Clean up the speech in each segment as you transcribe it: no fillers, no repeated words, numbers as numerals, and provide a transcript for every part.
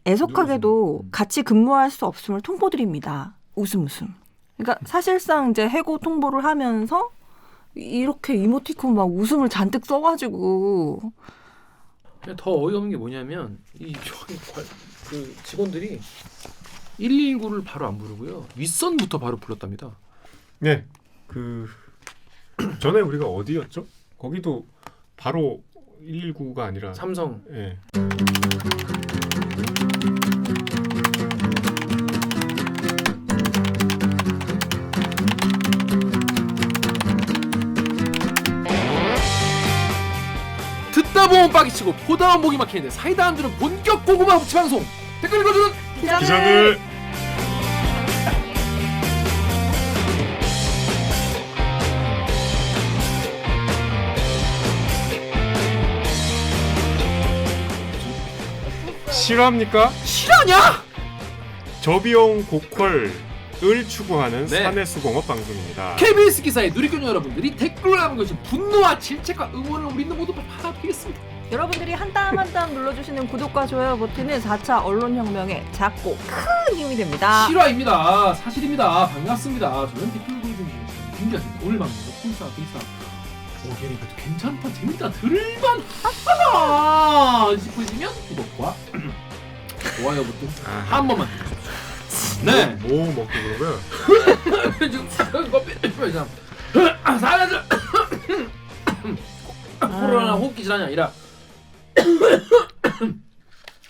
애석하게도 같이 근무할 수 없음을 통보드립니다. 웃음. 그러니까 사실상 이제 해고 통보를 하면서 이렇게 이모티콘 막 웃음을 잔뜩 써가지고 더 어이없는 게 뭐냐면 그 직원들이 119를 바로 안 부르고요. 윗선부터 바로 불렀답니다. 네, 그 전에 우리가 어디였죠? 거기도 바로 119가 아니라 삼성. 예. 듣다 보면 빠기치고 보다 보면 목이 막히는데 사이다 안 주는 본격 고구마 섭취 방송. 댓글 읽어주는 기자들. 싫어합니까? 실화냐? 저비용 고퀄을 추구하는 네. 사내수공업 방송입니다. KBS 기사에 누리꾼 여러분들이 댓글을 남은 것이 분노와 질책과 응원을 우리는 모두 받아드리겠습니다. 여러분들이 한 땀 한 땀 눌러주시는 구독과 좋아요 버튼은 4차 언론혁명에 작고 큰 힘이 됩니다. 실화입니다. 사실입니다. 반갑습니다. 저는 댓글 읽어주는 김기아입니다. 오늘 방송 콩사 걔네 그래도 괜찮다 재밌다 들을만하다 싶으시면 구독과 좋아요 버튼 한 번만 누르십시오. 네. 뭐 먹고 그러면 지금 커피 사람들 코로나 호흡기 질환이 아니라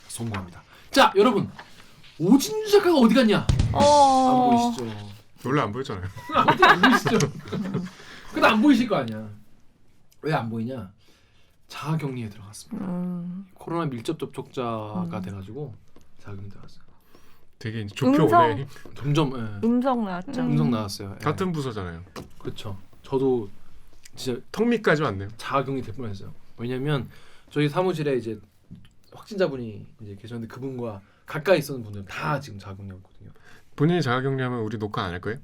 성공합니다. 자 여러분 오진주 작가가 어디 갔냐? 안 보이시죠? 원래 안 보였잖아요. 어디 안 보이시죠? 근데 안 보이실 거 아니야. 왜 안 보이냐? 자가격리에 들어갔습니다. 코로나 밀접 접촉자가 돼가지고 자가격리 들어갔어요. 되게 좁혀오네. 점점 음성 나왔죠. 음성 나왔어요. 같은 부서잖아요. 그렇죠. 저도 진짜 턱밑까지 왔네요. 자가격리 될 뻔했어요. 왜냐면 저희 사무실에 이제 확진자분이 이제 계셨는데 그분과 가까이 있었던 분들 다 지금 자가격리하고 있거든요. 본인이 자가격리하면 우리 녹화 안 할 거예요?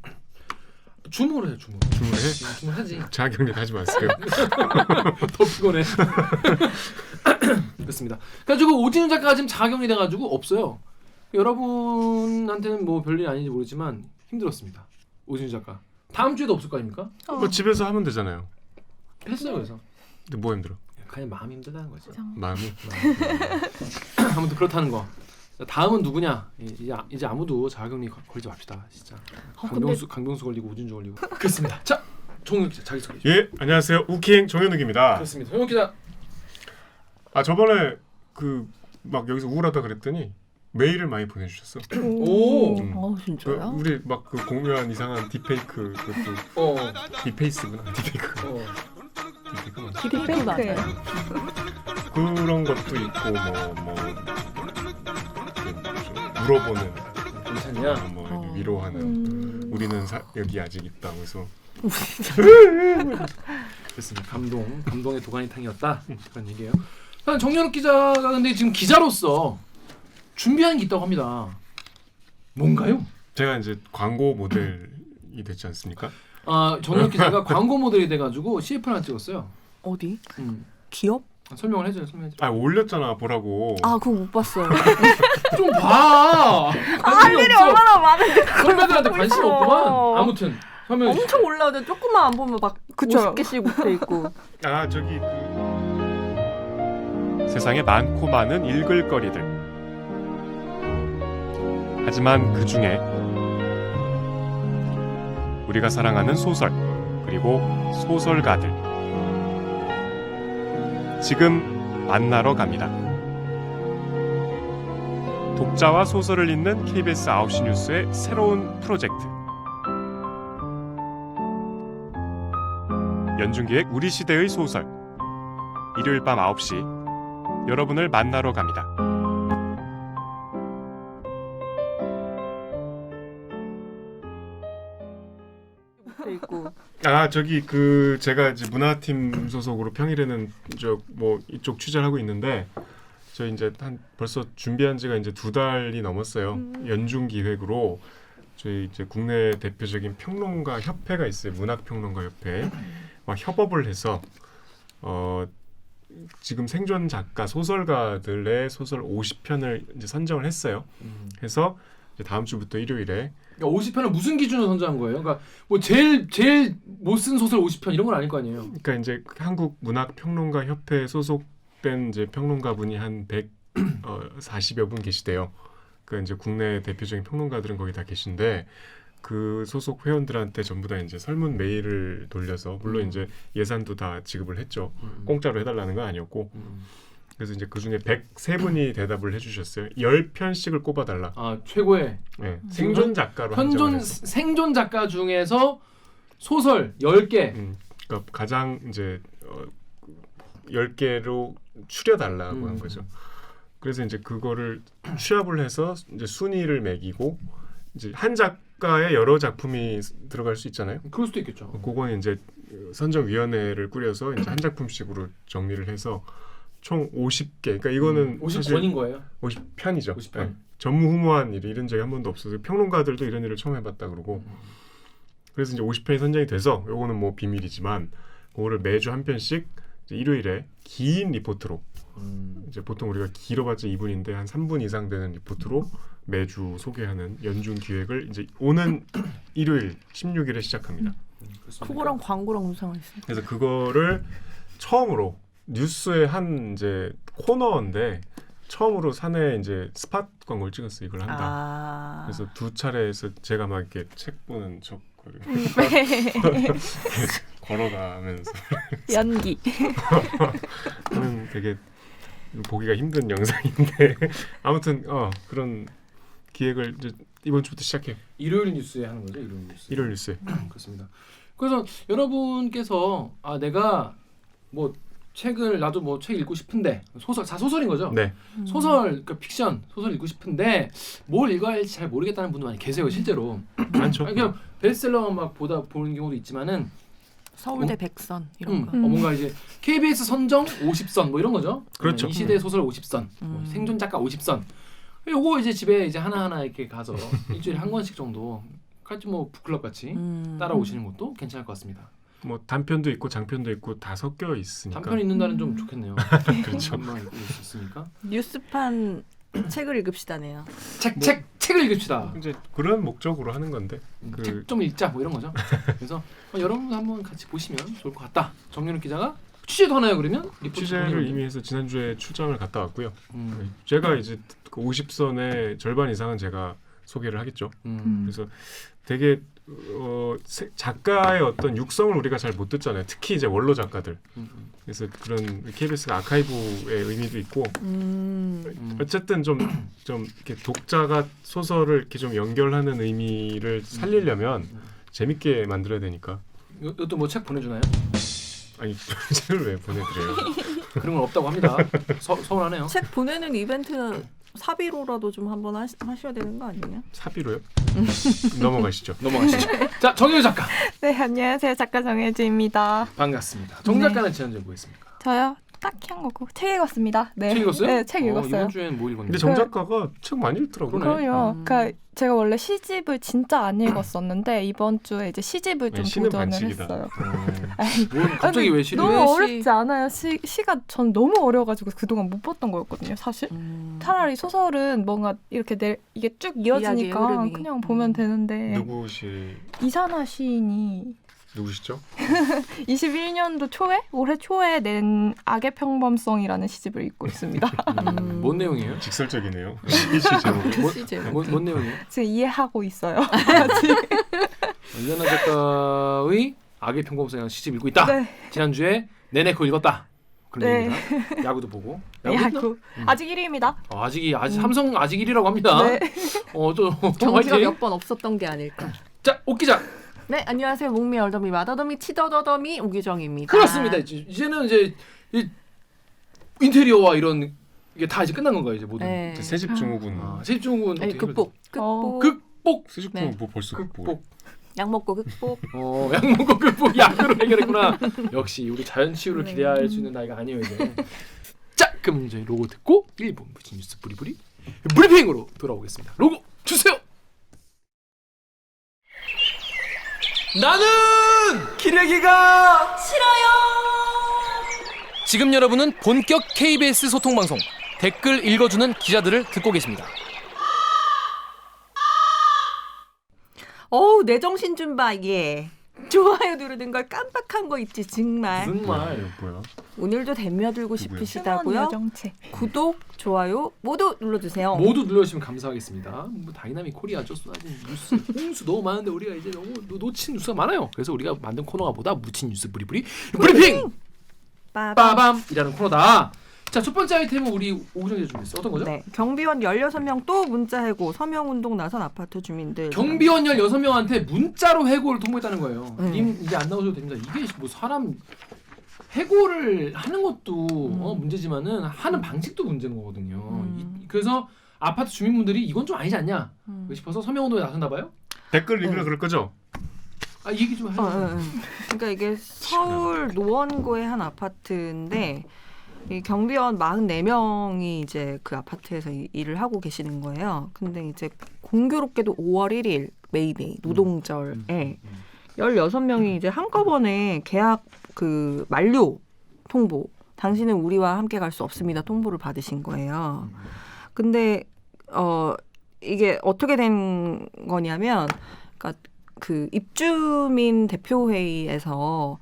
줌으로 해요. 줌으로. 줌을 해? 줌을 하지. 자가격리 하지 마세요. 더 피곤해. 그렇습니다. 그래가지고 오진우 작가가 지금 자가격리 돼가지고 없어요. 여러분한테는 뭐 별일 아닌지 모르지만 힘들었습니다. 오진우 작가. 다음 주에도 없을 거 아닙니까? 뭐 집에서 하면 되잖아요. 했어요. 그래서. 근데 뭐 힘들어? 그냥 마음이 힘들다는 거지. 마음이. 아무튼 그렇다는 거. 다음은 누구냐? 이제 아무도 자가격리 걸리지 맙시다. 진짜. 강병수 걸리고 오진주 걸리고. 그렇습니다. 자, 정윤 기자 자기 소개. 예, 안녕하세요. 우킹 정현욱입니다. 그렇습니다. 정윤 기자. 저번에 그 막 여기서 우울하다 그랬더니 메일을 많이 보내주셨어. 오. 진짜요? 우리 막 그 공유한 이상한 딥페이크 그것도 딥페이스구나. 딥페이크. 딥페이크예요. 그런 것도 있고 뭐 물어보는 괜찮냐? 뭐 위로하는 우리는 여기 아직 있다 그래서 그렇습니다. 감동의 도가니탕이었다 그런 얘기예요. 정연욱 기자가 근데 지금 기자로서 준비한 게 있다고 합니다. 뭔가요? 제가 이제 광고 모델이 됐지 않습니까? 정연욱 기자가 광고 모델이 돼가지고 CF를 하나 찍었어요. 어디? 기업? 설명을 해줘요. 올렸잖아 보라고. 그거 못 봤어요. 좀 봐. 할 일이 얼마나 많은데 선배들한테 관심 없구만. 아무튼 설명해 엄청 올라오는데 조금만 안 보면 막 50개씩 붙어있고. 저기 세상에 많고 많은 읽을 거리들. 하지만 그 중에 우리가 사랑하는 소설 그리고 소설가들 지금 만나러 갑니다. 독자와 소설을 잇는 KBS 9시 뉴스의 새로운 프로젝트 연중기획 우리 시대의 소설 일요일 밤 9시 여러분을 만나러 갑니다. 저기 제가 이제 문화팀 소속으로 평일에는 이쪽 취재를 하고 있는데 저희 이제 벌써 준비한 지가 이제 2달이 넘었어요. 연중 기획으로 저희 이제 국내 대표적인 평론가 협회가 있어요. 문학평론가 협회. 협업을 해서 지금 생존 작가 소설가들의 소설 50편을 이제 선정을 했어요. 해서 이제 다음 주부터 일요일에 그러니까 50편은 무슨 기준으로 선정한 거예요? 그러니까 뭐 제일 못 쓴 소설 50편 이런 건 아닐 거 아니에요. 그러니까 이제 한국 문학 평론가 협회에 소속된 이제 평론가 분이 한 140여 분 계시대요. 그 이제 국내 대표적인 평론가들은 거기 다 계신데 그 소속 회원들한테 전부 다 이제 설문 메일을 돌려서 물론 이제 예산도 다 지급을 했죠. 공짜로 해달라는 건 아니었고. 그래서 이제 그 중에 103분이 대답을 해주셨어요. 10편씩을 꼽아달라. 아 최고의 네, 생존 작가로 한정을 해서. 생존 작가 중에서 소설 10개. 그러니까 가장 이제 10개로 추려달라고 한 거죠. 그래서 이제 그거를 취합을 해서 이제 순위를 매기고 이제 한 작가의 여러 작품이 들어갈 수 있잖아요. 그럴 수도 있겠죠. 그거는 이제 선정위원회를 꾸려서 이제 한 작품씩으로 정리를 해서 총 50개. 그러니까 이거는 50권인 거예요? 50편이죠. 50편. 네. 전무후무한 일이 이런 적이 한 번도 없어서 평론가들도 이런 일을 처음 해봤다 그러고 그래서 이제 50편이 선정이 돼서 요거는 뭐 비밀이지만 그거를 매주 한 편씩 이제 일요일에 긴 리포트로 이제 보통 우리가 길어봤자 2분인데 한 3분 이상 되는 리포트로 매주 소개하는 연중 기획을 이제 오는 일요일 16일에 시작합니다. 그거랑 광고랑 무슨 상관 있어요? 그래서 그거를 처음으로 뉴스의 한 이제 코너인데 처음으로 사내 이제 스팟 광고를 찍었어요. 이걸 한다. 그래서 2차례에서 제가 막 이렇게 책 보는 척 걸어가면서 연기. 되게 보기가 힘든 영상인데 아무튼 그런 기획을 이제 이번 주부터 시작해요. 일요일 뉴스에 하는 거죠? 일요일 뉴스. 일요일 뉴스에. 그렇습니다. 그래서 여러분께서 내가 뭐 책을 나도 뭐 책 읽고 싶은데 소설인 거죠? 네. 소설, 그러니까 픽션 소설 읽고 싶은데 뭘 읽어야 할지 잘 모르겠다는 분도 많이 계세요, 실제로. 많죠. 그냥 베스트셀러 막 보는 경우도 있지만은 서울대 백선 이런 거. 뭔가 이제 KBS 선정 50선 뭐 이런 거죠. 그렇죠. 이 시대 소설 50선, 뭐 생존 작가 50선. 요거 이제 집에 이제 하나하나 이렇게 가서 일주일에 한 권씩 정도 같이 뭐 북클럽 같이 따라오시는 것도 괜찮을 것 같습니다. 뭐 단편도 있고 장편도 있고 다 섞여 있으니까. 단편 읽는 날은 좀 좋겠네요. 그렇죠. 읽을 수 있으니까. 뉴스판 책을 읽읍시다네요. 책을 읽읍시다. 이제 그런 목적으로 하는 건데. 책 좀 읽자 뭐 이런 거죠. 그래서 여러분도 한번 같이 보시면 좋을 것 같다. 정윤욱 기자가 취재도 하나요 그러면? 취재를 이미 해서 지난주에 출장을 갔다 왔고요. 제가 이제 그 50선의 절반 이상은 제가 소개를 하겠죠. 그래서 되게 작가의 어떤 육성을 우리가 잘 못 듣잖아요. 특히 이제 원로 작가들. 그래서 그런 KBS가 아카이브의 의미도 있고 어쨌든 좀 이렇게 독자가 소설을 이렇게 좀 연결하는 의미를 살리려면 재밌게 만들어야 되니까. 이것도 뭐 책 보내주나요? 아니 책을 왜 보내드려요? 그런 건 없다고 합니다. 서운하네요. 책 보내는 이벤트 사비로라도 좀 한번 하셔야 되는 거 아니에요? 사비로요? 넘어가시죠. 자, 정혜주 작가. 네, 안녕하세요. 작가 정혜주입니다. 반갑습니다. 정 작가는 지난주에 뭐 했습니까? 저요? 딱히 한 거고 책 읽었습니다. 네. 책 읽었어요? 네, 책 읽었어요. 이번 주에는 뭐 읽었는데? 근데 정 작가가 책 많이 읽더라고요. 그럼요. 그러니까 제가 원래 시집을 진짜 안 읽었었는데 이번 주에 이제 시집을 좀 시는 도전을 반칙이다. 했어요. 갑자기 왜 시를? 너무 어렵지 않아요? 시가 전 너무 어려가지고 그동안 못 봤던 거였거든요. 사실 차라리 소설은 뭔가 이렇게 이게 쭉 이어지니까 그냥 보면 되는데 누구시? 이산화 시인이 누구시죠? 21년도 초에 올해 초에 낸 악의 평범성이라는 시집을 읽고 있습니다. 뭔 내용이에요? 직설적이네요. 시 제목. 뭔 내용이에요? 지금 이해하고 있어요. 이산화 작가의 악의 평범성이라는 시집 읽고 있다. 네. 지난주에 내내 그거 읽었다. 그런 네. 얘기입니다. 야구도 보고. 야구. 아직 1위입니다. 아직 삼성 아직 1위라고 합니다. 네. 경기가 몇 번 없었던 게 아닐까. 자, 옥 기자. 네, 안녕하세요. 목미 얼더미 마더더미 치더더더미 오기정입니다. 그렇습니다. 이제는 이제 인테리어와 이런 이게 다 이제 끝난 건가요, 이제 모두? 네. 새집 증후군. 새집 증후군 아니, 극복. 새집 증후군 네. 뭐 벌써 극복. 약 먹고 극복. 약 먹고 극복. 약으로 해결했구나. 역시 우리 자연 치유를 기대할 수 있는 나이가 아니에요 이제. 자, 그럼 이제 로고 듣고 1분 부친 뉴스 브리브리 브리핑으로 돌아오겠습니다. 로고 주세요. 나는 기레기가 싫어요. 지금 여러분은 본격 KBS 소통 방송 댓글 읽어주는 기자들을 듣고 계십니다. 어우 내 정신 좀 봐. 예. 좋아요 누르는 걸 깜빡한 거 있지 정말. 정말 뭐야? 오늘도 댐며들고 숨은 싶으시다고요? 여정체. 구독, 좋아요 모두 눌러주세요. 모두 눌러주시면 감사하겠습니다. 뭐 다이나믹 코리아죠. 쏟아진 뉴스, 홍수 너무 많은데 우리가 이제 너무 놓친 뉴스가 많아요. 그래서 우리가 만든 코너가 보다 묻힌 뉴스 브리브리 브리핑 빠밤이라는 코너다. 자, 첫 번째 아이템은 우리 오구정 기자 준비했어. 어떤 거죠? 네, 경비원 16명 또 문자 해고 서명운동 나선 아파트 주민들. 경비원 16명한테 문자로 해고를 통보했다는 거예요. 네. 님 이제 안 나오셔도 됩니다. 이게 뭐 사람 해고를 하는 것도 문제지만은 하는 방식도 문제인 거거든요. 그래서 아파트 주민분들이 이건 좀 아니지 않냐 싶어서 서명운동에 나선다 봐요. 댓글 읽으려 그럴 거죠? 아, 이 얘기 좀 하죠. 그러니까 이게 서울 노원구의 한 아파트인데 이 경비원 44명이 이제 그 아파트에서 일을 하고 계시는 거예요. 근데 이제 공교롭게도 5월 1일 메이데이 노동절에 16명이 이제 한꺼번에 계약 그 만료 통보, 당신은 우리와 함께 갈 수 없습니다 통보를 받으신 거예요. 근데 이게 어떻게 된 거냐면, 그러니까 그 입주민 대표회의에서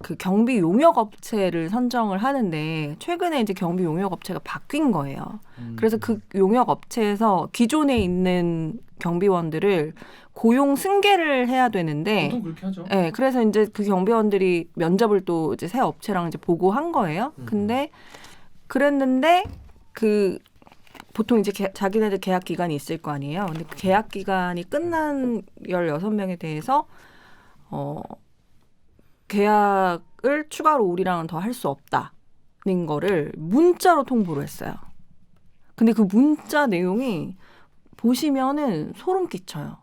그 경비 용역 업체를 선정을 하는데 최근에 이제 경비 용역 업체가 바뀐 거예요. 그래서 그 용역 업체에서 기존에 있는 경비원들을 고용 승계를 해야 되는데, 보통 그렇게 하죠. 네, 그래서 이제 그 경비원들이 면접을 또 이제 새 업체랑 이제 보고한 거예요. 근데 그랬는데 그 보통 이제 자기네들 계약 기간이 있을 거 아니에요. 근데 그 계약 기간이 끝난 16명에 대해서 계약을 추가로 우리랑은 더 할 수 없다는 거를 문자로 통보를 했어요. 근데 그 문자 내용이 보시면은 소름 끼쳐요.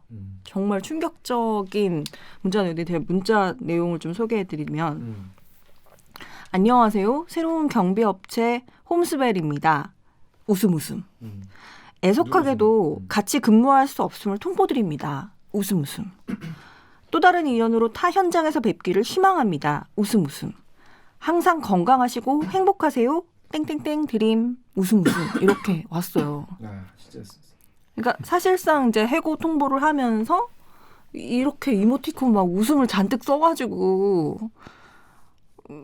정말 충격적인 문자 내용인데 문자 내용을 좀 소개해드리면 안녕하세요. 새로운 경비업체 홈스벨입니다. 웃음. 애석하게도 같이 근무할 수 없음을 통보드립니다. 웃음. 또 다른 인연으로 타 현장에서 뵙기를 희망합니다. 웃음. 항상 건강하시고 행복하세요. 땡땡땡 드림. 웃음. 이렇게 왔어요. 아, 진짜. 그러니까 사실상 이제 해고 통보를 하면서 이렇게 이모티콘 막 웃음을 잔뜩 써가지고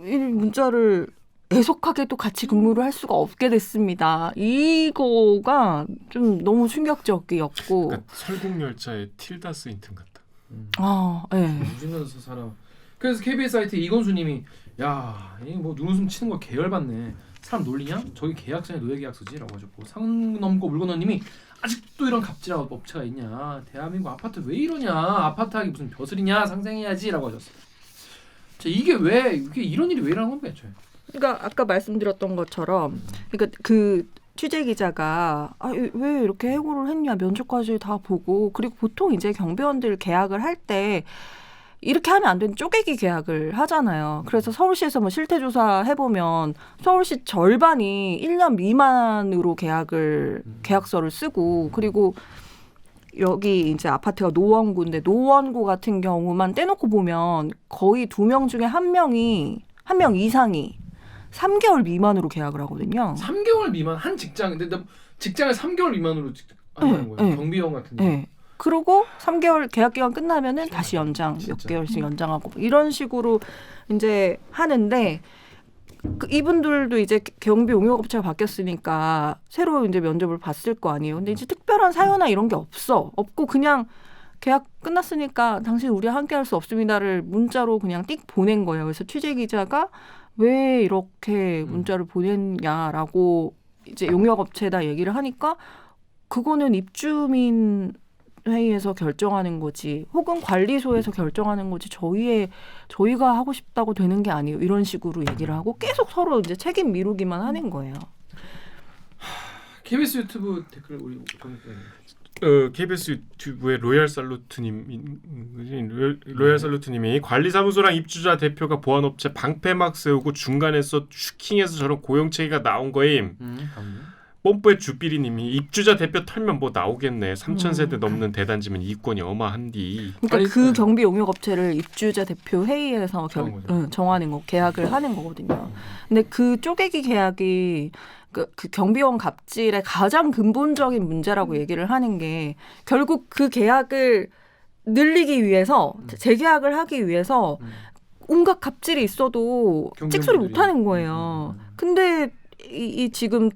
이 문자를 애석하게도 같이 근무를 할 수가 없게 됐습니다. 이거가 좀 너무 충격적이었고. 그러니까 설국열차의 틸다 스윈튼 같다. 아, 네. 웃으면서 살아. 그래서 KBS 사이트 이건수님이 야, 이 뭐 눈웃음 치는 거 계열받네. 사람 놀리냐? 저기 계약서에 노예계약서지라고 하셨고, 상 넘고 물건 넣님이 아직도 이런 갑질한 업체가 있냐? 대한민국 아파트 왜 이러냐? 아파트하기 무슨 벼슬이냐? 상생해야지라고 하셨어요. 자, 이게 이런 일이 왜 일어나는 겁니까, 애초에? 그러니까 아까 말씀드렸던 것처럼, 그러니까 그 취재 기자가 왜 이렇게 해고를 했냐 면접까지 다 보고, 그리고 보통 이제 경비원들 계약을 할 때 이렇게 하면 안 되는 쪼개기 계약을 하잖아요. 그래서 서울시에서 뭐 실태조사 해보면 서울시 절반이 1년 미만으로 계약서를 쓰고, 그리고 여기 이제 아파트가 노원구인데 노원구 같은 경우만 떼놓고 보면 거의 2명 중에 1명 이상이 3개월 미만으로 계약을 하거든요. 3개월 미만 한 직장, 근데 직장을 3개월 미만으로 한다는 거예요. 경비원 같은 경우. 네. 그리고 3개월 계약 기간 끝나면은 다시 연장 몇 개월씩 연장하고 이런 식으로 이제 하는데, 이분들도 이제 경비 용역업체가 바뀌었으니까 새로 이제 면접을 봤을 거 아니에요. 근데 이제 특별한 사유나 이런 게 없고 그냥 계약 끝났으니까 당신 우리와 함께할 수 없습니다를 문자로 그냥 띡 보낸 거예요. 그래서 취재 기자가 왜 이렇게 문자를 보냈냐라고 이제 용역업체에다 얘기를 하니까 그거는 입주민 회의에서 결정하는 거지, 혹은 관리소에서 결정하는 거지, 저희가 하고 싶다고 되는 게 아니에요. 이런 식으로 얘기를 하고 계속 서로 이제 책임 미루기만 하는 거예요. KBS 유튜브 댓글 우리 KBS 유튜브의 로얄 살루트님이 관리사무소랑 입주자 대표가 보안업체 방패막 세우고 중간에서 슈킹해서 저런 고용체계가 나온 거임. 뽐뿌의 주삐리님이 입주자 대표 털면 뭐 나오겠네. 3,000세대 넘는 대단지면 이권이 어마한디. 그러니까 아니, 그 경비 용역 업체를 입주자 대표 회의에서 정하는 거죠. 정하는 거 계약을 하는 거거든요. 근데 그 쪼개기 계약이 그 경비원 갑질의 가장 근본적인 문제라고 얘기를 하는 게 결국 그 계약을 늘리기 위해서 재계약을 하기 위해서 온갖 갑질이 있어도 찍소리 못 하는 거예요. 근데 이 지금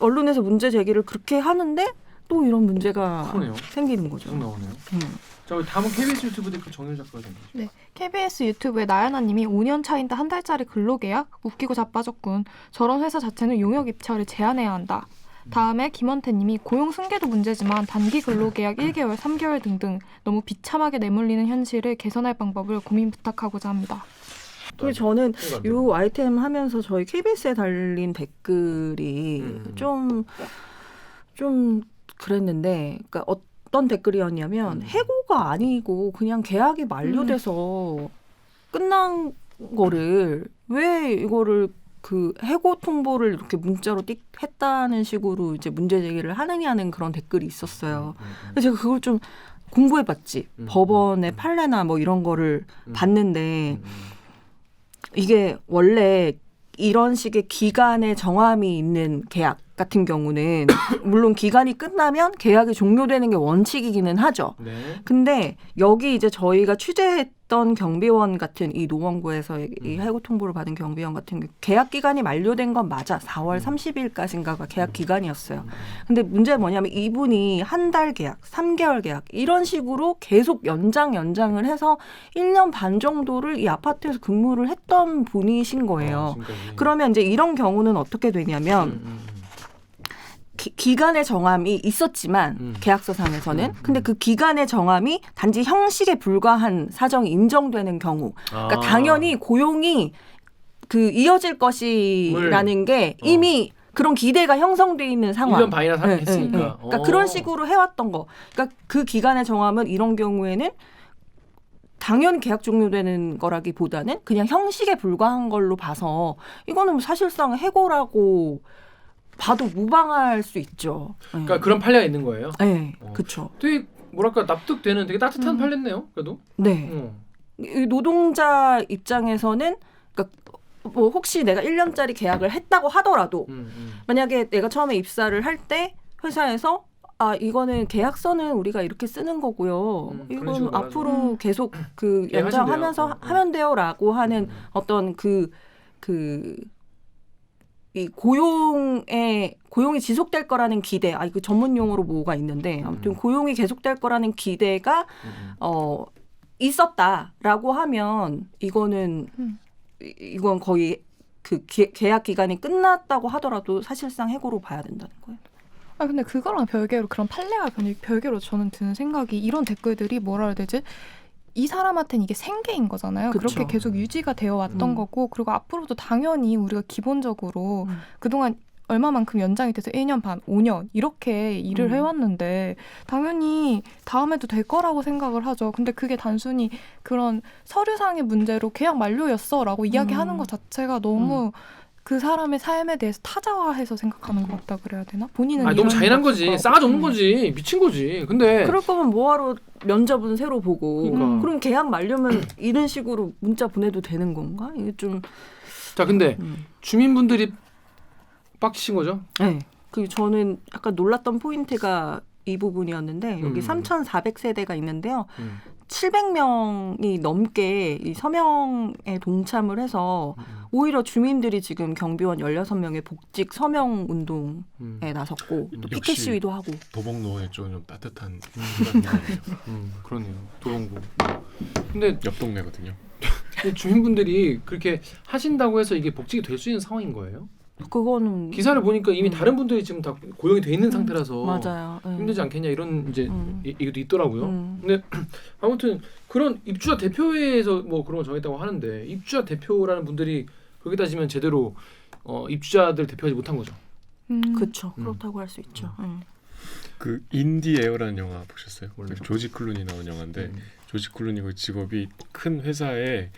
언론에서 문제 제기를 그렇게 하는데 또 이런 문제가 그러네요. 생기는 거죠. 계속 나오네요. 자, 우리 다음은 KBS 유튜브 댓글 정윤 작가가 좀 보시죠. 네, KBS 유튜브에 나연아님이 5년 차인데 한 달짜리 근로계약? 웃기고 자빠졌군. 저런 회사 자체는 용역 입찰을 제한해야 한다. 다음에 김원태님이 고용 승계도 문제지만 단기 근로계약 1개월, 3개월 등등 너무 비참하게 내몰리는 현실을 개선할 방법을 고민 부탁하고자 합니다. 근데 저는 이 아이템 하면서 저희 KBS에 달린 댓글이 좀 그랬는데, 그러니까 어떤 댓글이었냐면 해고가 아니고 그냥 계약이 만료돼서 끝난 거를 왜 이거를 그 해고 통보를 이렇게 문자로 띡 했다는 식으로 이제 문제 제기를 하느냐는 그런 댓글이 있었어요. 그래서 제가 그걸 좀 공부해봤지. 법원의 판례나 뭐 이런 거를 봤는데 이게 원래 이런 식의 기간의 정함이 있는 계약 같은 경우는 물론 기간이 끝나면 계약이 종료되는 게 원칙이기는 하죠. 네. 근데 여기 이제 저희가 취재했던 경비원 같은 이 노원구에서 이 해고 통보를 받은 경비원 같은 경우 계약 기간이 만료된 건 맞아. 4월 30일까지인가가 계약 기간이었어요. 근데 문제는 뭐냐면 이분이 한 달 계약, 3개월 계약 이런 식으로 계속 연장을 해서 1년 반 정도를 이 아파트에서 근무를 했던 분이신 거예요. 그러면 이제 이런 경우는 어떻게 되냐면 기간의 정함이 있었지만 계약서상에서는 근데 그 기간의 정함이 단지 형식에 불과한 사정이 인정되는 경우 그러니까 당연히 고용이 그 이어질 것이라는 게 이미 그런 기대가 형성돼 있는 상황. 1년 반이나 했으니까. 그러니까 그런 식으로 해왔던 거. 그러니까 그 기간의 정함은 이런 경우에는 당연히 계약 종료되는 거라기보다는 그냥 형식에 불과한 걸로 봐서 이거는 사실상 해고라고 봐도 무방할 수 있죠. 그러니까 그런 판례가 있는 거예요. 네, 그렇죠. 되게 뭐랄까 납득되는 되게 따뜻한 판례네요. 그래도. 네. 이 노동자 입장에서는 그러니까 뭐 혹시 내가 1년짜리 계약을 했다고 하더라도 만약에 내가 처음에 입사를 할 때 회사에서 이거는 계약서는 우리가 이렇게 쓰는 거고요. 이건 앞으로 계속 그 연장하면서 하면 돼요라고 하는 어떤 이 고용이 지속될 거라는 기대, 이거 전문 용어로 뭐가 있는데 아무튼 고용이 계속될 거라는 기대가 있었다라고 하면 이건 거의 그 계약 기간이 끝났다고 하더라도 사실상 해고로 봐야 된다는 거예요. 근데 그거랑 별개로 그런 판례와 별개로 저는 드는 생각이 이런 댓글들이 뭐라 해야 되지? 이 사람한테는 이게 생계인 거잖아요. 그쵸. 그렇게 계속 유지가 되어 왔던 거고 그리고 앞으로도 당연히 우리가 기본적으로 그동안 얼마만큼 연장이 돼서 1년 반, 5년 이렇게 일을 해왔는데 당연히 다음에도 될 거라고 생각을 하죠. 근데 그게 단순히 그런 서류상의 문제로 계약 만료였어라고 이야기하는 것 자체가 너무 그 사람의 삶에 대해서 타자화해서 생각하는 것 같다 그래야 되나? 본인은 너무 잔인한 거지. 싸가지 없는 거지. 미친 거지. 근데 그럴 거면 뭐하러 면접은 새로 보고 그럼 계약 만료면 이런 식으로 문자 보내도 되는 건가? 이게 좀 자, 근데 주민분들이 빡치신 거죠? 네. 그 저는 약간 놀랐던 포인트가 이 부분이었는데 여기 3,400세대가 있는데요. 700명이 넘게 이 서명에 동참을 해서 오히려 주민들이 지금 경비원 16명의 복직 서명 운동에 나섰고 또 피켓 시위도 하고. 도봉로에 좀 따뜻한 그러네요. 도봉구. 근데 옆 동네거든요. 주민분들이 그렇게 하신다고 해서 이게 복직이 될 수 있는 상황인 거예요? 그거는 기사를 보니까 이미 다른 분들이 지금 다 고용이 돼 있는 상태라서 맞아요. 힘들지 않겠냐 이런 이제 얘기도 있더라고요. 근데 아무튼 그런 입주자 대표회에서 뭐 그런 거 정했다고 하는데 입주자 대표라는 분들이 그렇게 따지면 제대로 입주자들 대표하지 못한 거죠. 그렇죠. 그렇다고 할 수 있죠. 그 인디 에어라는 영화 보셨어요? 조지 클루니 나온 영화인데 조지 클루니 그 직업이 큰 회사에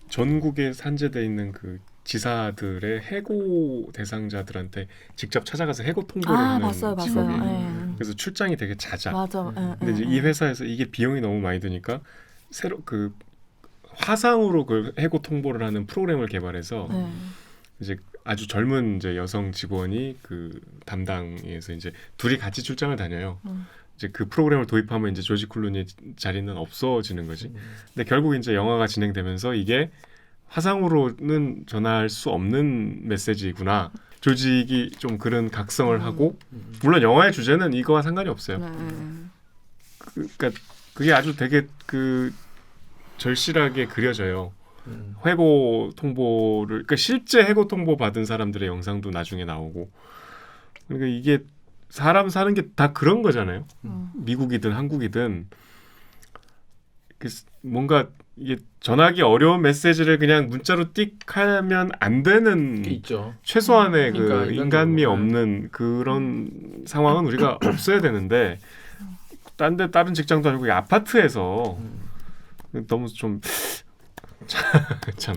전국에 산재돼 있는 그 지사들의 해고 대상자들한테 직접 찾아가서 해고 통보를 아, 하는 봤어요. 직업이 예. 그래서 출장이 되게 잦아. 맞아. 예, 근데 이제 이 회사에서 이게 비용이 너무 많이 드니까 새로 그 화상으로 그 해고 통보를 하는 프로그램을 개발해서 예. 이제 아주 젊은 이제 여성 직원이 그 담당에서 이제 둘이 같이 출장을 다녀요. 이제 그 프로그램을 도입하면 이제 조지 클루니의 자리는 없어지는 거지. 근데 결국 이제 영화가 진행되면서 이게 화상으로는 전할 수 없는 메시지구나. 조직이 좀 그런 각성을 하고 물론 영화의 주제는 이거와 상관이 없어요. 네. 그러니까 그게 아주 되게 그 절실하게 그려져요. 해고 통보를 그러니까 실제 해고 통보 받은 사람들의 영상도 나중에 나오고 그러니까 이게 사람 사는 게 다 그런 거잖아요. 미국이든 한국이든 뭔가 이게 전하기 어려운 메시지를 그냥 문자로 띡 하면 안 되는 게 있죠. 최소한의 그러니까 그 인간미 인간적으로. 없는 그런 상황은 우리가 없어야 되는데 다른 직장도 아니고 아파트에서 너무 좀 참.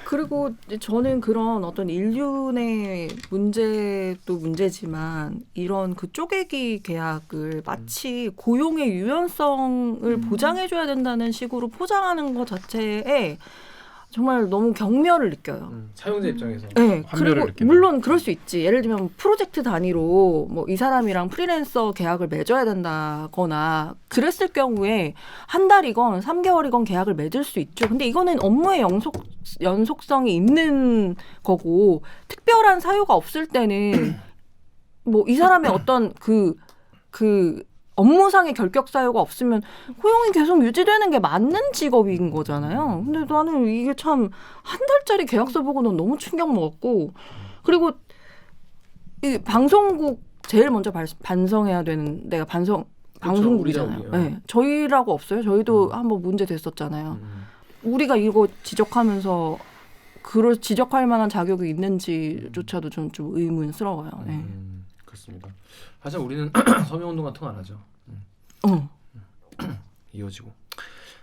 그리고 저는 그런 어떤 인륜의 문제도 문제지만 이런 그 쪼개기 계약을 마치 고용의 유연성을 보장해줘야 된다는 식으로 포장하는 것 자체에 정말 너무 경멸을 느껴요. 사용자 입장에서 네, 환멸을 그리고 느끼는. 물론 그럴 수 있지. 예를 들면 프로젝트 단위로 뭐 이 사람이랑 프리랜서 계약을 맺어야 된다거나 그랬을 경우에 한 달이건 3개월이건 계약을 맺을 수 있죠. 근데 이거는 업무의 연속성이 있는 거고 특별한 사유가 없을 때는 뭐 이 사람의 어떤 그 업무상의 결격 사유가 없으면 고용이 계속 유지되는 게 맞는 직업인 거잖아요. 근데 나는 이게 참 한 달짜리 계약서 보고는 너무 충격 먹었고 그리고 이 방송국 제일 먼저 반성해야 되는 데가 방송국이잖아요. 우리죠. 네, 저희라고 없어요. 저희도 한번 문제 됐었잖아요. 우리가 이거 지적하면서 그걸 지적할 만한 자격이 있는지조차도 좀 의문스러워요. 네. 그렇습니다. 하지만 우리는 서명운동 같은 거 안 하죠. 이어지고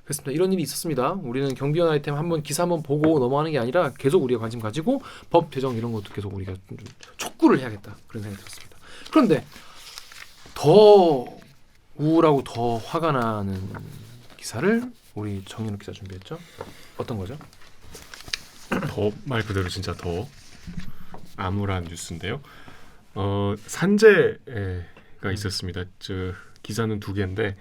그렇습니다. 이런 일이 있었습니다. 우리는 경비원 아이템 한번 기사 한번 보고 넘어가는 게 아니라 계속 우리가 관심 가지고 법 제정 이런 것도 계속 우리가 좀 촉구를 해야겠다 그런 생각이 들었습니다. 그런데 더 우울하고 더 화가 나는 기사를 우리 정윤욱 기자 준비했죠. 어떤 거죠? 더 말 그대로 진짜 더 암울한 뉴스인데요. 산재가 있었습니다. 저 기사는 2개인데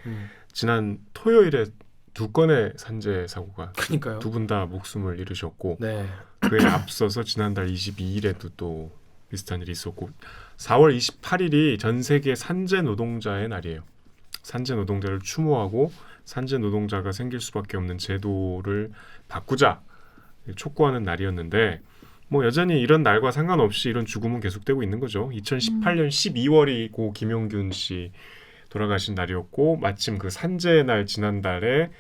지난 토요일에 2건의 산재 사고가 그러니까요. 2분 다 목숨을 잃으셨고 네. 그에 앞서서 지난달 22일에도 또 비슷한 일이 있었고 4월 28일이 전 세계 산재 노동자의 날이에요. 산재 노동자를 추모하고 산재 노동자가 생길 수밖에 없는 제도를 바꾸자 촉구하는 날이었는데 뭐 여전히 이런 날과 상관없이 이런 죽음은 계속되고 있는 거죠. 2018년 12월이 고 김용균 씨 돌아가신 날이었고 마침 그 산재의 날 지난달에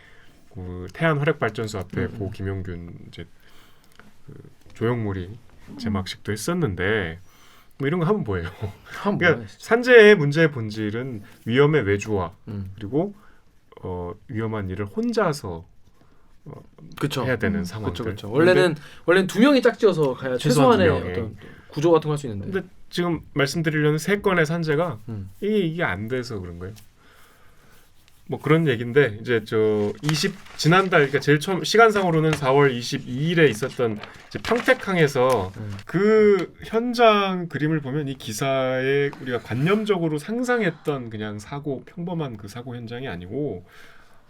그 태안 화력발전소 앞에 고 김용균 이제 그 조형물이 제막식도 했었는데 뭐 이런 거 하면 뭐예요? 그러니까 산재의 문제의 본질은 위험의 외주화 그리고 위험한 일을 혼자서 그쵸. 해야 되는 상황들. 그렇죠. 원래는 2명이 짝지어서 가야 최소한 최소한의 2명의. 어떤 구조 같은 거 할 수 있는데. 근데 지금 말씀드리려는 3건의 산재가 이게 안 돼서 그런 거예요. 뭐 그런 얘기인데 이제 지난달 그러니까 제일 처음 시간상으로는 4월 22일에 있었던 이제 평택항에서 그 현장 그림을 보면 이 기사에 우리가 관념적으로 상상했던 그냥 평범한 그 사고 현장이 아니고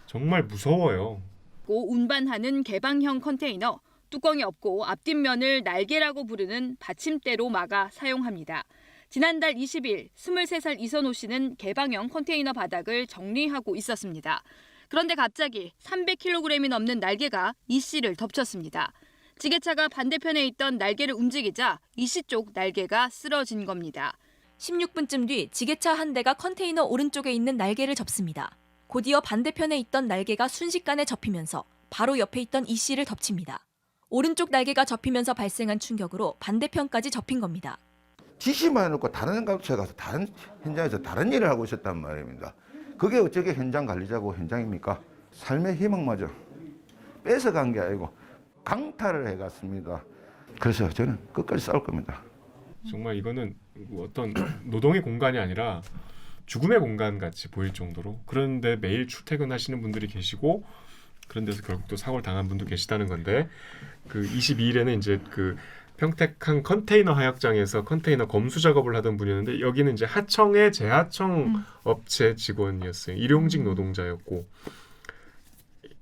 정말 무서워요. 운반하는 개방형 컨테이너, 뚜껑이 없고 앞뒷면을 날개라고 부르는 받침대로 막아 사용합니다. 지난달 20일 23살 이선호 씨는 개방형 컨테이너 바닥을 정리하고 있었습니다. 그런데 갑자기 300kg이 넘는 날개가 이 씨를 덮쳤습니다. 지게차가 반대편에 있던 날개를 움직이자 이 씨 쪽 날개가 쓰러진 겁니다. 16분쯤 뒤 지게차 한 대가 컨테이너 오른쪽에 있는 날개를 접습니다. 곧이어 반대편에 있던 날개가 순식간에 접히면서 바로 옆에 있던 이 씨를 덮칩니다. 오른쪽 날개가 접히면서 발생한 충격으로 반대편까지 접힌 겁니다. 지시만 해놓고 다른 가서 다른 현장에서 다른 일을 하고 있었단 말입니다. 그게 어쩌게 현장 관리자고 현장입니까? 삶의 희망마저 뺏어간 게 아니고 강탈을 해갔습니다. 그래서 저는 끝까지 싸울 겁니다. 정말 이거는 어떤 노동의 공간이 아니라 죽음의 공간 같이 보일 정도로 그런데 매일 출퇴근하시는 분들이 계시고 그런 데서 결국 또 사고를 당한 분도 계시다는 건데 그 22일에는 이제 그 평택항 컨테이너 하역장에서 컨테이너 검수 작업을 하던 분이었는데 여기는 이제 하청의 재하청 업체 직원이었어요. 일용직 노동자였고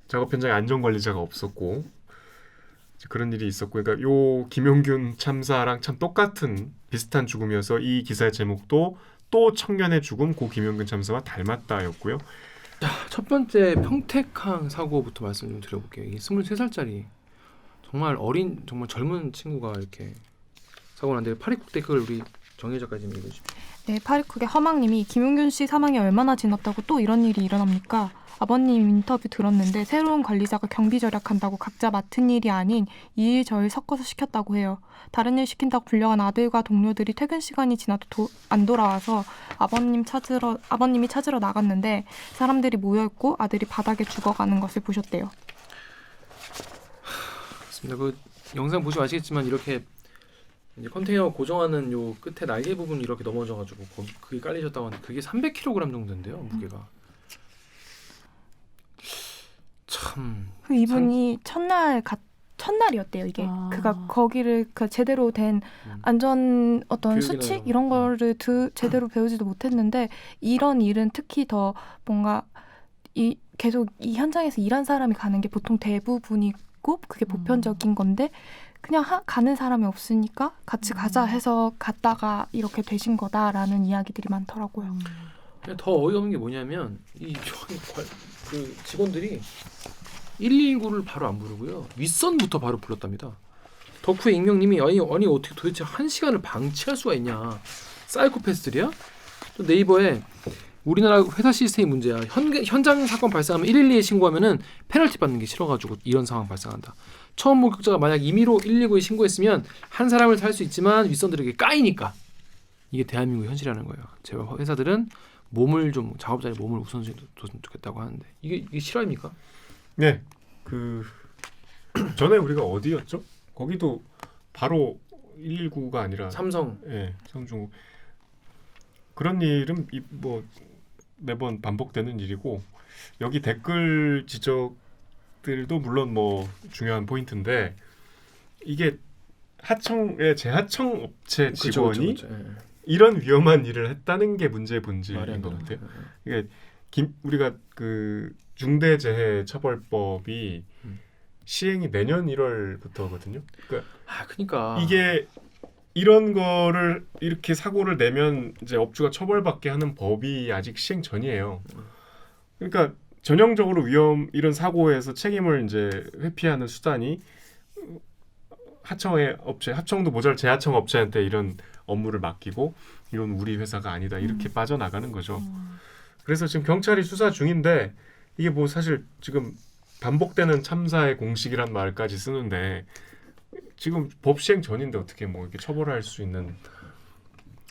작업 현장에 안전관리자가 없었고 그런 일이 있었고 그러니까 요 김용균 참사랑 참 똑같은 비슷한 죽음이어서 이 기사의 제목도 또 청년의 죽음 고 김용균 참사와 닮았다였고요. 첫 번째 평택항 사고부터 말씀 좀 드려볼게요. 이 23살짜리 정말 어린 정말 젊은 친구가 이렇게 사고 났는데 파리국 댓글 우리 정혜 작가님 읽으십시오. 네, 파리쿡의 허망님이 김용균 씨 사망이 얼마나 지났다고 또 이런 일이 일어납니까? 아버님 인터뷰 들었는데 새로운 관리자가 경비 절약한다고 각자 맡은 일이 아닌 이 일 저 일 섞어서 시켰다고 해요. 다른 일 시킨다고 불려간 아들과 동료들이 퇴근 시간이 지나도 안 돌아와서 아버님이 찾으러 나갔는데 사람들이 모여있고 아들이 바닥에 죽어가는 것을 보셨대요. 그렇습니다. 그 영상 보시면 아시겠지만 이렇게 이제 컨테이너 고정하는 요 끝에 날개 부분이 이렇게 넘어져가지고 그게 깔리셨다고 하는데 그게 300kg 정도 된대요 무게가. 참. 그 이분이 첫날이었대요 이게. 그가 거기를 그 제대로 된 안전 어떤 교육이나 수칙 이런 거를 제대로 배우지도 못했는데 이런 일은 특히 더 뭔가 계속 이 현장에서 일한 사람이 가는 게 보통 대부분이고 그게 보편적인 건데 그냥 가는 사람이 없으니까 같이 가자 해서 갔다가 이렇게 되신 거다라는 이야기들이 많더라고요. 더 어이없는 게 뭐냐면 그 직원들이 119를 바로 안 부르고요. 윗선부터 바로 불렀답니다. 덕후의 익명님이 아니 어떻게 도대체 1시간을 방치할 수가 있냐. 사이코패스들이야? 또 네이버에 우리나라 회사 시스템이 문제야. 현장 사건 발생하면 112에 신고하면은 페널티 받는 게 싫어가지고 이런 상황 발생한다. 처음 목격자가 만약 임의로 119에 신고했으면 한 사람을 살 수 있지만 윗선들에게 까이니까 이게 대한민국 현실이라는 거예요. 제 회사들은 작업자의 몸을 우선순위 뒀으면 좋겠다고 하는데 이게 실화입니까? 네, 그 전에 우리가 어디였죠? 거기도 바로 119가 아니라 삼성. 예, 삼중 그런 일은 뭐 매번 반복되는 일이고 여기 댓글 지적들도 물론 뭐 중요한 포인트인데 이게 하청의 재하청 업체 직원이 그쵸. 예. 이런 위험한 일을 했다는 게 문제의 본질인 말이 안 것 되는 같아요. 거예요. 이게 우리가 그 중대재해처벌법이 시행이 내년 1월부터거든요. 그러니까 이게 이런 거를 이렇게 사고를 내면 이제 업주가 처벌받게 하는 법이 아직 시행 전이에요. 그러니까 전형적으로 이런 사고에서 책임을 이제 회피하는 수단이 하청의 업체, 하청도 모자라 재하청 업체한테 이런 업무를 맡기고 이건 우리 회사가 아니다 이렇게 빠져나가는 거죠. 그래서 지금 경찰이 수사 중인데 이게 뭐 사실 지금 반복되는 참사의 공식이란 말까지 쓰는데 지금 법 시행 전인데 어떻게 뭐 이렇게 처벌할 수 있는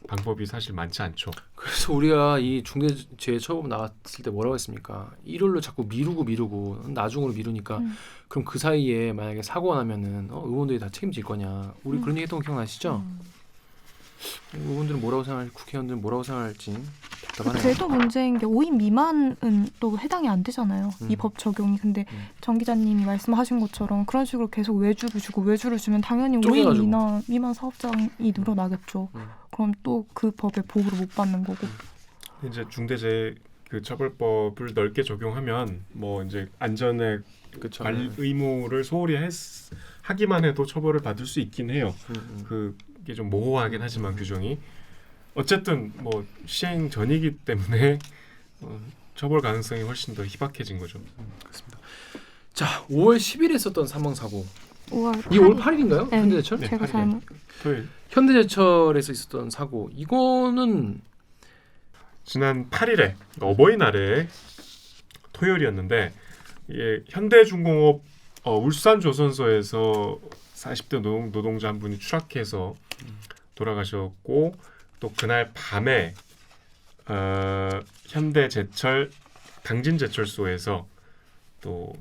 방법이 사실 많지 않죠. 그래서 우리가 이 중대재해처벌 나왔을 때 뭐라고 했습니까? 일요일로 자꾸 미루고 나중으로 미루니까 그럼 그 사이에 만약에 사고가 나면은 의원들이 다 책임질 거냐? 우리 그런 얘기했던 거 기억나시죠? 의원들은 뭐라고 생각할지 국회의원들은 뭐라고 생각할지 답답하네요. 그래도 문제인 게 5인 미만은 또 해당이 안 되잖아요. 이 법 적용이. 근데 정 기자님이 말씀하신 것처럼 그런 식으로 계속 외주를 주면 당연히 5인 미만 사업장이 늘어나겠죠. 그럼 또 그 법의 보호를 못 받는 거고. 이제 중대재해 그 처벌법을 넓게 적용하면 뭐 이제 안전의 의무를 소홀히 하기만 해도 처벌을 받을 수 있긴 해요. 그게 좀 모호하긴 하지만 규정이 어쨌든 뭐 시행 전이기 때문에 처벌 가능성이 훨씬 더 희박해진 거죠. 그렇습니다. 자, 5월 10일에 있었던 사망 사고. 5월 8일인가요? 네. 현대제철? 네, 제가 잘못. 토요일. 현대제철에서 있었던 사고. 이거는 지난 8일에 어버이날에 토요일이었는데 현대중공업 울산조선소에서 40대 노동자 한 분이 추락해서 돌아가셨고 또 그날 밤에 현대제철 당진제철소에서 또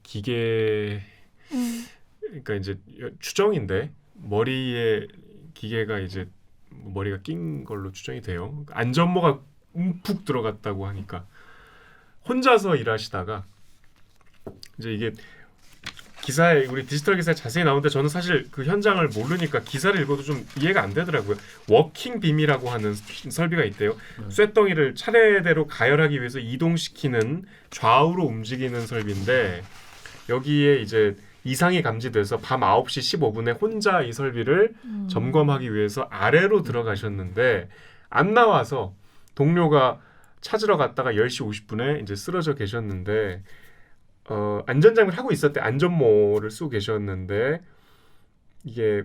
기계에 그러니까 이제 추정인데 머리에 기계가 이제 머리가 낀 걸로 추정이 돼요. 안전모가 움푹 들어갔다고 하니까 혼자서 일하시다가 이제 이게 기사에 우리 디지털 기사에 자세히 나오는데 저는 사실 그 현장을 모르니까 기사를 읽어도 좀 이해가 안 되더라고요. 워킹 빔이라고 하는 설비가 있대요. 쇳덩이를 차례대로 가열하기 위해서 이동시키는 좌우로 움직이는 설비인데 여기에 이제 이상이 감지돼서 밤 9시 15분에 혼자 이 설비를 점검하기 위해서 아래로 들어가셨는데 안 나와서 동료가 찾으러 갔다가 10시 50분에 이제 쓰러져 계셨는데 안전장비를 하고 있었대. 안전모를 쓰고 계셨는데 이게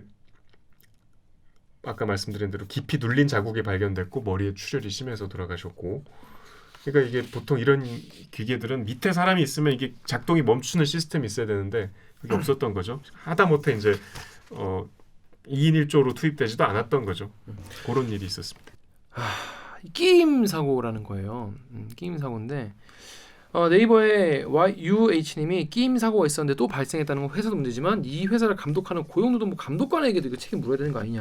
아까 말씀드린 대로 깊이 눌린 자국이 발견됐고 머리에 출혈이 심해서 돌아가셨고 그러니까 이게 보통 이런 기계들은 밑에 사람이 있으면 이게 작동이 멈추는 시스템이 있어야 되는데 그게 없었던 거죠. 하다못해 이제 2인 1조로 투입되지도 않았던 거죠. 그런 일이 있었습니다. 끼임 사고라는 거예요. 끼임 사고인데 네이버에 YUH님이 끼임 사고가 있었는데 또 발생했다는 건 회사도 문제지만 이 회사를 감독하는 고용노동부 감독관에게도 이거 책임 물어야 되는 거 아니냐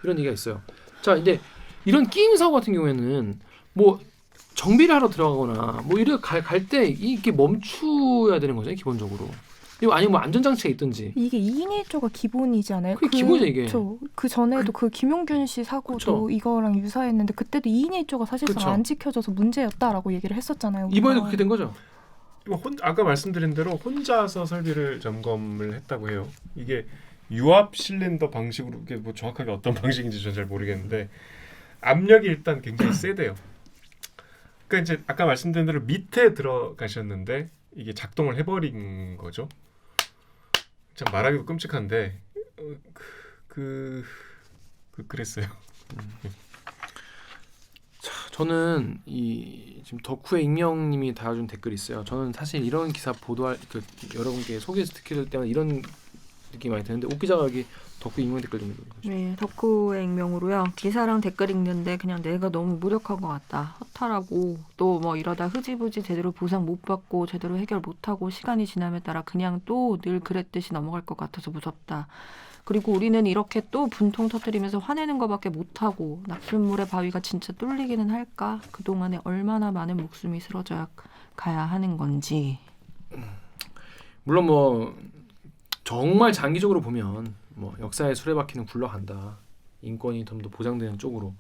이런 얘기가 있어요. 자, 근데 이런 끼임 사고 같은 경우에는 뭐 정비를 하러 들어가거나 뭐 이렇게 갈 때 이게 멈춰야 되는 거죠 기본적으로. 이거 아니면 뭐 안전장치가 있든지. 이게 2인 1조가 기본이지 않아요? 그게 기본이죠 이게. 그쵸. 그 전에도 그 김용균 씨 사고도 그쵸. 이거랑 유사했는데 그때도 2인 1조가 사실상 그쵸. 안 지켜져서 문제였다라고 얘기를 했었잖아요. 우리가. 이번에도 그렇게 된 거죠. 아까 말씀드린 대로 혼자서 설비를 점검을 했다고 해요. 이게 유압 실린더 방식으로 이게 뭐 정확하게 어떤 방식인지 저는 잘 모르겠는데 압력이 일단 굉장히 세대요. 그러니까 이제 아까 말씀드린 대로 밑에 들어가셨는데 이게 작동을 해버린 거죠. 참 말하기도 끔찍한데 그랬어요. 자, 저는 이 지금 덕후의 익명님이 달아준 댓글이 있어요. 저는 사실 이런 기사 보도할 여러분께 소개해서 듣게 될 때마다 이런 느낌이 많이 드는데 옥 기자가 여기 덕후 익명 댓글 좀 읽어주죠. 네, 덕후의 익명으로요. 기사랑 댓글 읽는데 그냥 내가 너무 무력한 것 같다. 허탈하고 또 뭐 이러다 흐지부지 제대로 보상 못 받고 제대로 해결 못하고 시간이 지남에 따라 그냥 또 늘 그랬듯이 넘어갈 것 같아서 무섭다. 그리고 우리는 이렇게 또 분통 터뜨리면서 화내는 것밖에 못하고 낙순물의 바위가 진짜 뚫리기는 할까? 그동안에 얼마나 많은 목숨이 쓰러져 가야 하는 건지. 물론 뭐 정말 장기적으로 보면 뭐 역사의 수레바퀴는 굴러간다. 인권이 좀 더 보장되는 쪽으로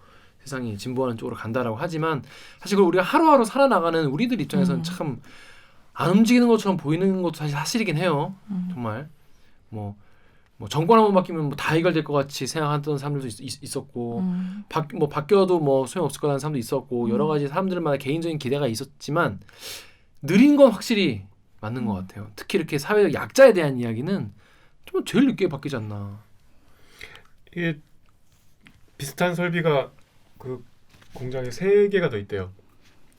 세상이 진보하는 쪽으로 간다라고 하지만 사실 그걸 우리가 하루하루 살아나가는 우리들 입장에서는 참 안 움직이는 것처럼 보이는 것도 사실 사실이긴 해요. 정말 뭐 정권 한번 바뀌면 뭐 다 해결될 것 같이 생각하던 사람들도 있었고 뭐 바뀌어도 뭐 소용없을 거라는 사람도 있었고 여러 가지 사람들마다 개인적인 기대가 있었지만 느린 건 확실히 맞는 것 같아요. 특히 이렇게 사회적 약자에 대한 이야기는 좀 제일 늦게 바뀌지 않나. 이게 비슷한 설비가 그 공장에 3개가 더 있대요.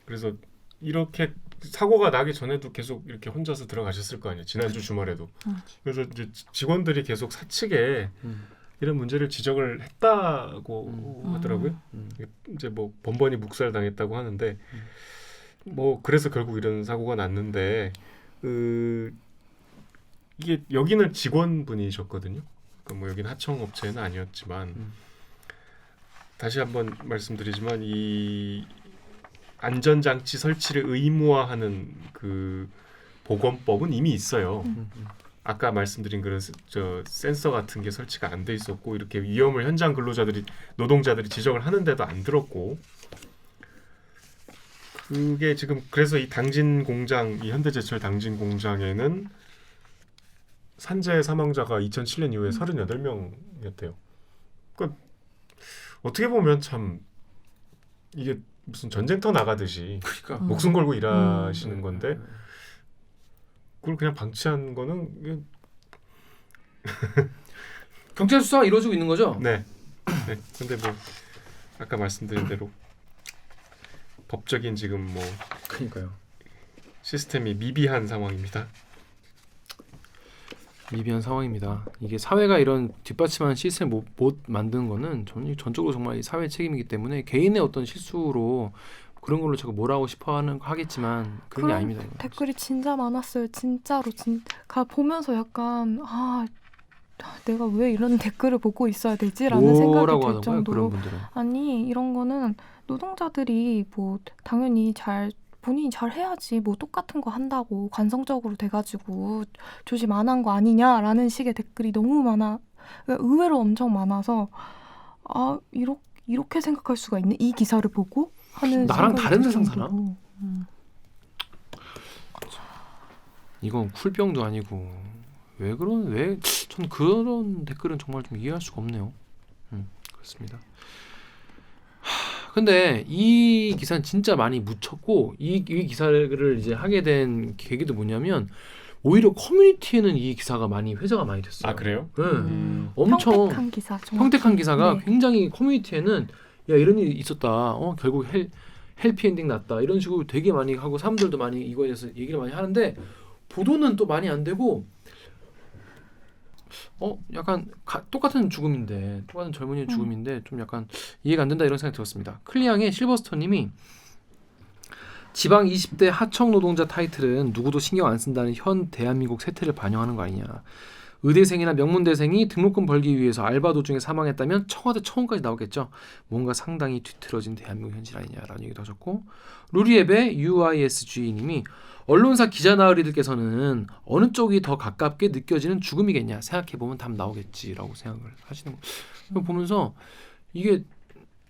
그래서 이렇게 사고가 나기 전에도 계속 이렇게 혼자서 들어가셨을 거 아니에요. 지난주 주말에도. 그래서 이제 직원들이 계속 사측에 이런 문제를 지적을 했다고 하더라고요. 이제 뭐 번번이 묵살당했다고 하는데 뭐 그래서 결국 이런 사고가 났는데 이게 여기는 직원분이셨거든요. 그러니까 뭐 여기는 하청업체는 아니었지만 다시 한번 말씀드리지만 이 안전장치 설치를 의무화하는 그 보건법은 이미 있어요. 아까 말씀드린 그런 저 센서 같은 게 설치가 안 돼 있었고 이렇게 위험을 현장 노동자들이 지적을 하는데도 안 들었고 그게 지금 그래서 이 당진 공장 이 현대제철 당진 공장에는 산재 사망자가 2007년 이후에 38명이었대요. 그러니까 어떻게 보면 참 이게 무슨 전쟁터 나가듯이 그러니까 목숨 걸고 일하시는 건데 그걸 그냥 방치한 거는 경찰 수사가 이루어지고 있는 거죠? 네. 근데 뭐 아까 말씀드린 대로 법적인 지금 뭐 그러니까요. 시스템이 미비한 상황입니다. 미비한 상황입니다. 이게 사회가 이런 뒷받침하는 시스템을 못 만드는 거는 전적으로 정말 이 사회 책임이기 때문에 개인의 어떤 실수로 그런 걸로 자꾸 뭐라고 싶어하는 하겠지만 그런 게 아닙니다. 이건. 댓글이 진짜 많았어요. 진짜로 보면서 약간 내가 왜 이런 댓글을 보고 있어야 되지라는 생각이 뭐라고 들 하는 거예요? 정도로 그런 분들은. 아니 이런 거는 노동자들이 뭐 당연히 본인이 잘 해야지 뭐 똑같은 거 한다고 관성적으로 돼가지고 조심 안 한 거 아니냐라는 식의 댓글이 너무 많아. 의외로 엄청 많아서 이렇게 생각할 수가 있네. 이 기사를 보고 하는 나랑 생각이 다른 들 세상 사나? 정도로. 이건 쿨병도 아니고 전 그런 댓글은 정말 좀 이해할 수가 없네요. 그렇습니다. 근데 이 기사는 진짜 많이 묻혔고 이 기사를 이제 하게 된 계기도 뭐냐면 오히려 커뮤니티에는 이 기사가 많이 회자가 많이 됐어요. 아 그래요? 네. 음. 엄청 평택한 기사. 정확히. 평택한 기사가 네. 굉장히 커뮤니티에는 야 이런 일이 있었다. 결국 해피엔딩 났다. 이런 식으로 되게 많이 하고 사람들도 많이 이거에 대해서 얘기를 많이 하는데 보도는 또 많이 안 되고 약간 똑같은 죽음인데 똑같은 젊은이의 죽음인데 좀 약간 이해가 안 된다 이런 생각이 들었습니다. 클리앙의 실버스톤님이 지방 20대 하청 노동자 타이틀은 누구도 신경 안 쓴다는 현 대한민국 세태를 반영하는 거 아니냐. 의대생이나 명문대생이 등록금 벌기 위해서 알바 도중에 사망했다면 청와대 청원까지 나오겠죠. 뭔가 상당히 뒤틀어진 대한민국 현실 아니냐라는 얘기도 하셨고 루리앱의 UISG님이 언론사 기자 나으리들께서는 어느 쪽이 더 가깝게 느껴지는 죽음이겠냐 생각해보면 답 나오겠지라고 생각을 하시는 거 보면서 이게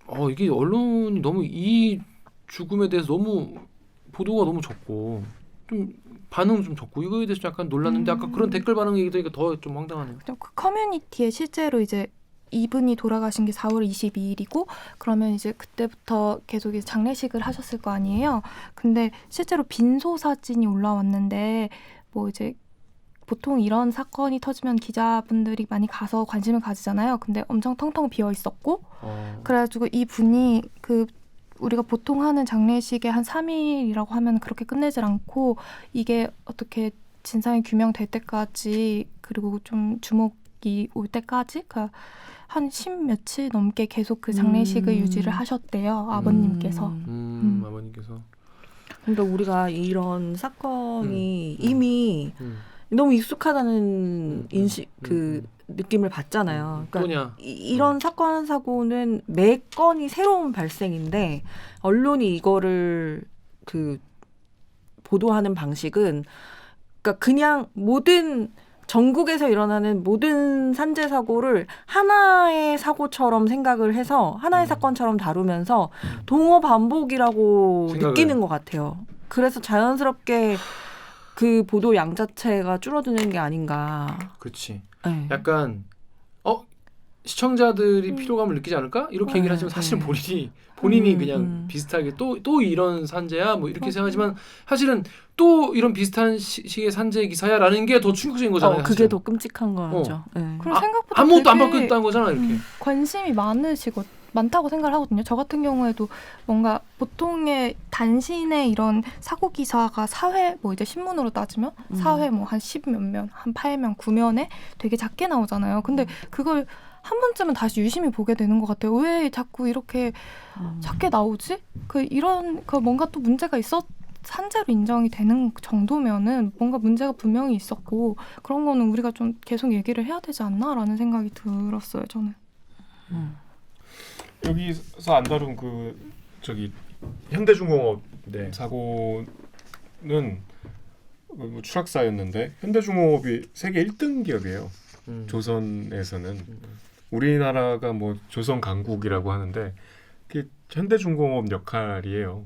언론이 너무 이 죽음에 대해서 너무 보도가 너무 적고 좀 반응 좀 적고 이거에 대해서 약간 놀랐는데 아까 그런 댓글 반응 얘기 들으니까 더 좀 황당하네요. 그 커뮤니티에 실제로 이제 이분이 돌아가신 게 4월 22일이고 그러면 이제 그때부터 계속 이제 장례식을 하셨을 거 아니에요. 근데 실제로 빈소 사진이 올라왔는데 뭐 이제 보통 이런 사건이 터지면 기자분들이 많이 가서 관심을 가지잖아요. 근데 엄청 텅텅 비어 있었고 그래가지고 이 분이 우리가 보통 하는 장례식에 한 3일이라고 하면 그렇게 끝내질 않고 이게 어떻게 진상이 규명될 때까지 그리고 좀 주목이 올 때까지 한 10며칠 넘게 계속 그 장례식을 유지를 하셨대요. 아버님께서. 아버님께서. 그러니까 우리가 이런 사건이 이미 너무 익숙하다는 인식 느낌을 받잖아요. 그러니까 이런 사건 사고는 매 건이 새로운 발생인데 언론이 이거를 보도하는 방식은 그러니까 그냥 모든 전국에서 일어나는 모든 산재 사고를 하나의 사고처럼 생각을 해서 하나의 사건처럼 다루면서 동어 반복이라고 느끼는 것 같아요. 그래서 자연스럽게 그 보도 양 자체가 줄어드는 게 아닌가. 그렇지. 네. 약간 시청자들이 피로감을 느끼지 않을까? 이렇게 얘기를 하지만 사실은 본인이 그냥 비슷하게 또 이런 산재야 뭐 이렇게 생각하지만 사실은 또 이런 비슷한 식의 산재 기사야라는 게 더 충격적인 거잖아요. 그게 더 끔찍한 거죠. 네. 그리고 생각보다 아무것도 안 바뀌었다는 거잖아 이렇게. 관심이 많다고 생각을 하거든요. 저 같은 경우에도 뭔가 보통의 단신의 이런 사고 기사가 사회 뭐 이제 신문으로 따지면 사회 뭐 한 10몇 면, 한 8면, 9면에 되게 작게 나오잖아요. 근데 그걸 한 번쯤은 다시 유심히 보게 되는 것 같아요. 왜 자꾸 이렇게 작게 나오지? 뭔가 또 문제가 산재로 인정이 되는 정도면은 뭔가 문제가 분명히 있었고 그런 거는 우리가 좀 계속 얘기를 해야 되지 않나라는 생각이 들었어요. 저는. 여기서 안 다룬 현대중공업 사고는 뭐 추락사였는데 현대중공업이 세계 1등 기업이에요. 조선에서는 우리나라가 뭐 조선 강국이라고 하는데 그게 현대중공업 역할이에요.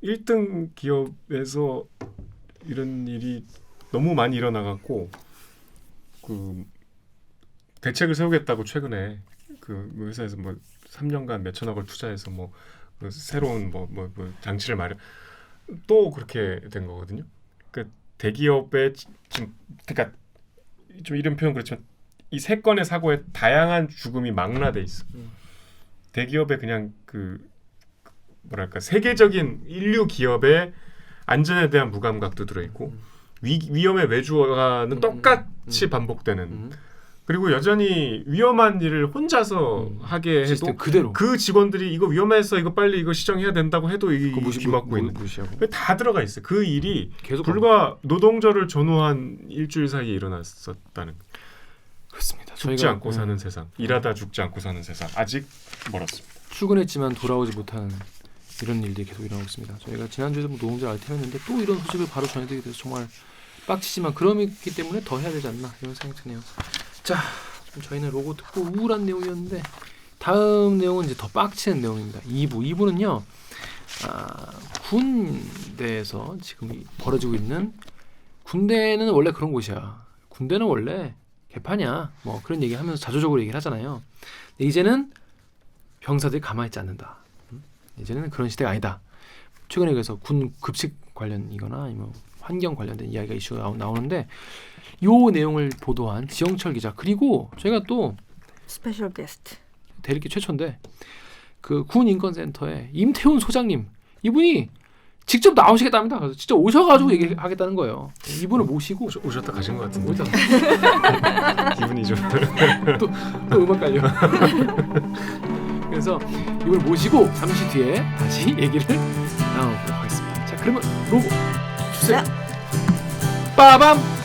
1등 기업에서 이런 일이 너무 많이 일어나갖고 대책을 세우겠다고 최근에 회사에서 뭐 3년간 몇천억을 투자해서 새로운 장치를 또 그렇게 된 거거든요. 그러니까 대기업의 그러니까 좀 이런 표현 그렇지만 이 3건의 사고에 다양한 죽음이 망라돼 있어. 대기업의 그냥 세계적인 인류 기업의 안전에 대한 무감각도 들어있고 위험의 외주화는 똑같이 반복되는 그리고 여전히 위험한 일을 혼자서 하게 해도 시스템 그대로. 그 직원들이 이거 위험해서 이거 빨리 이거 시정해야 된다고 해도 이 뒤막고 있는 무시하고. 다 들어가 있어요. 그 일이 계속 불과 노동절을 전후한 일주일 사이에 일어났었다는. 그렇습니다. 죽지 저희가 않고 사는 세상, 일하다 죽지 않고 사는 세상 아직 멀었습니다. 출근했지만 돌아오지 못하는 이런 일들이 계속 일어나고 있습니다. 저희가 지난주에도 노동절 알템했는데 또 이런 소식을 바로 전해드리게 돼서 정말 빡치지만 그러기 때문에 더 해야 되지 않나 이런 생각이 드네요. 자, 좀 저희는 로고 듣고 우울한 내용이었는데 다음 내용은 이제 더 빡치는 내용입니다. 2부는요. 군대에서 지금 벌어지고 있는 군대는 원래 그런 곳이야. 군대는 원래 개판이야. 뭐 그런 얘기하면서 자조적으로 얘기를 하잖아요. 근데 이제는 병사들이 가만히 있지 않는다. 이제는 그런 시대가 아니다. 최근에 그래서 군 급식 관련이거나 아니면 환경 관련된 이야기가 이슈가 나오는데 요 내용을 보도한 지영철 기자 그리고 저희가 또 스페셜 게스트 대리기 최초인데 그 군인권센터의 임태훈 소장님 이분이 직접 나오시겠답니다. 그래서 직접 오셔가지고 얘기하겠다는 거예요. 이분을 모시고 오셨다 가신 것 같은데. 오셨다. 기분이 좀 또 음악 깔려. 그래서 이분을 모시고 잠시 뒤에 다시 얘기를 나눠보도록 하겠습니다. 자, 그러면 로고 주세요. 빠밤.